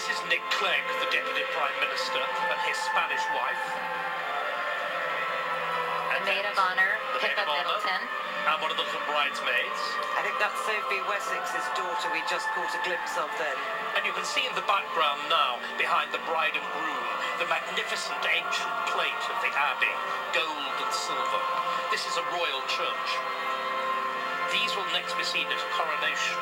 This is Nick Clegg, the Deputy Prime Minister, and his Spanish wife. The maid of honour, Pippa Middleton. And one of the little bridesmaids. I think that's Sophie Wessex's daughter we just caught a glimpse of then. And you can see in the background now, behind the bride and groom, the magnificent ancient plate of the Abbey, gold and silver. This is a royal church. These will next be seen at a coronation.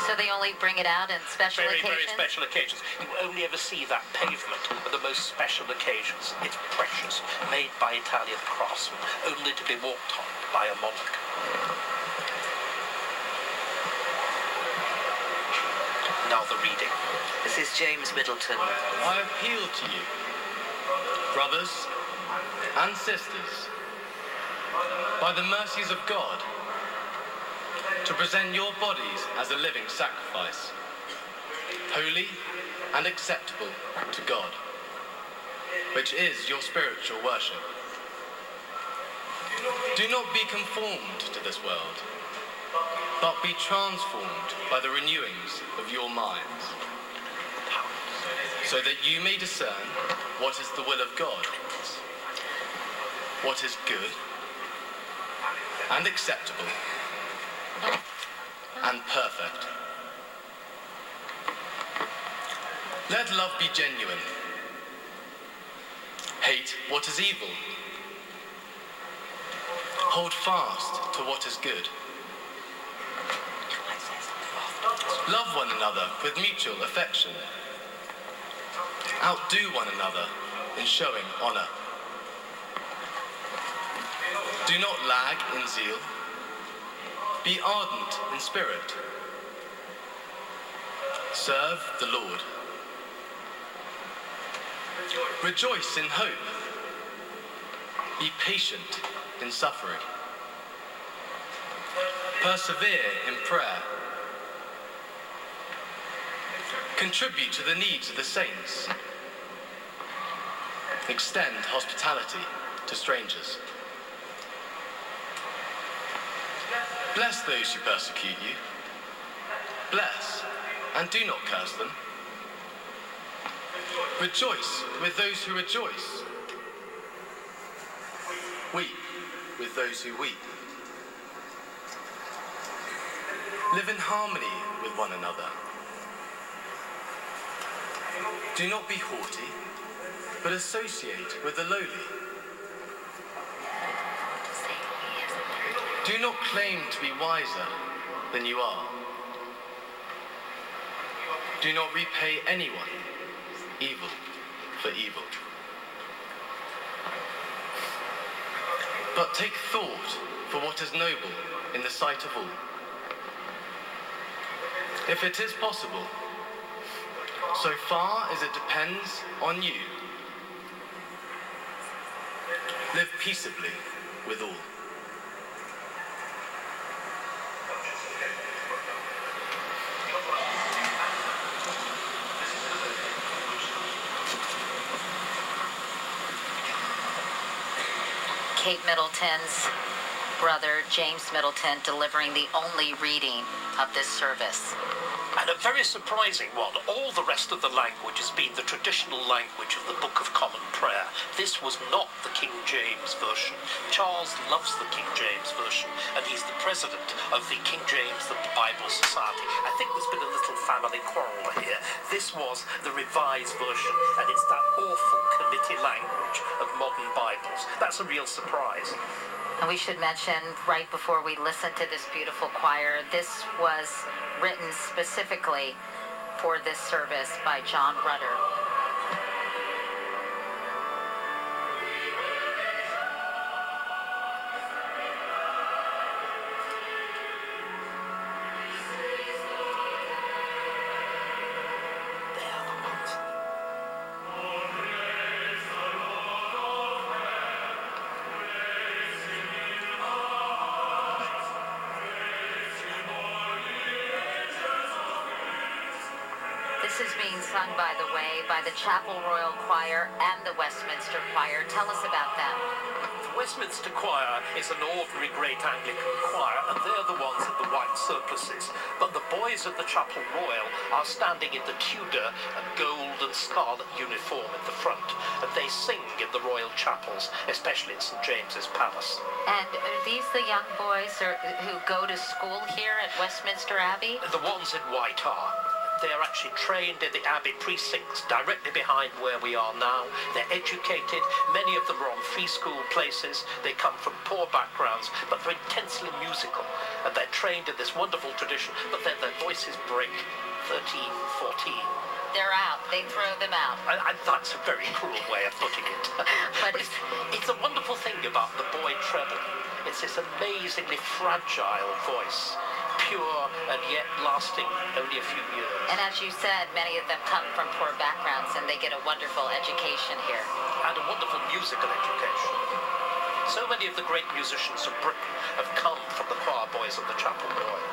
So they only bring it out in special occasions? Very special occasions. You only ever see that pavement at the most special occasions. It's precious, made by Italian craftsmen, only to be walked on by a monarch. Now the reading. This is James Middleton. I appeal to you, brothers and sisters, by the mercies of God, to present your bodies as a living sacrifice, holy and acceptable to God, which is your spiritual worship. Do not be conformed to this world, but be transformed by the renewings of your minds, so that you may discern what is the will of God, what is good and acceptable and perfect. Let love be genuine. Hate what is evil. Hold fast to what is good. Love one another with mutual affection. Outdo one another in showing honor. Do not lag in zeal. Be ardent in spirit. Serve the Lord. Rejoice in hope. Be patient in suffering. Persevere in prayer. Contribute to the needs of the saints. Extend hospitality to strangers. Bless those who persecute you. Bless, and do not curse them. Rejoice with those who rejoice. Weep with those who weep. Live in harmony with one another. Do not be haughty, but associate with the lowly. Do not claim to be wiser than you are. Do not repay anyone evil for evil. But take thought for what is noble in the sight of all. If it is possible, so far as it depends on you, live peaceably with all. Kate Middleton's brother, James Middleton, delivering the only reading of this service. And a very surprising one. All the rest of the language has been the traditional language of the Book of Common Prayer. This was not the King James Version. Charles loves the King James Version, and he's the president of the King James the Bible Society. I think there's been a little family quarrel here. This was the revised version, and it's that awful committee language of modern Bibles. That's a real surprise. And we should mention, right before we listen to this beautiful choir, this was written specifically for this service by John Rutter. This is being sung, by the way, by the Chapel Royal Choir and the Westminster Choir. Tell us about them. Westminster Choir is an ordinary Great Anglican choir, and they're the ones in the white surplices. But the boys of the Chapel Royal are standing in the Tudor and gold and scarlet uniform in the front, and they sing in the royal chapels, especially in St James's Palace. And are these the young boys who go to school here at Westminster Abbey? The ones in white are. They're actually trained in the Abbey precincts directly behind where we are now. They're educated. Many of them are on free school places. They come from poor backgrounds, but they're intensely musical. And they're trained in this wonderful tradition, but then their voices break 13, 14. They're out. They throw them out. That's a very cruel way of putting it. But it's a wonderful thing about the boy treble. It's this amazingly fragile voice, pure and yet lasting only a few years. And as you said, many of them come from poor backgrounds, and they get a wonderful education here. And a wonderful musical education. So many of the great musicians of Britain have come from the choir boys of the Chapel Royal.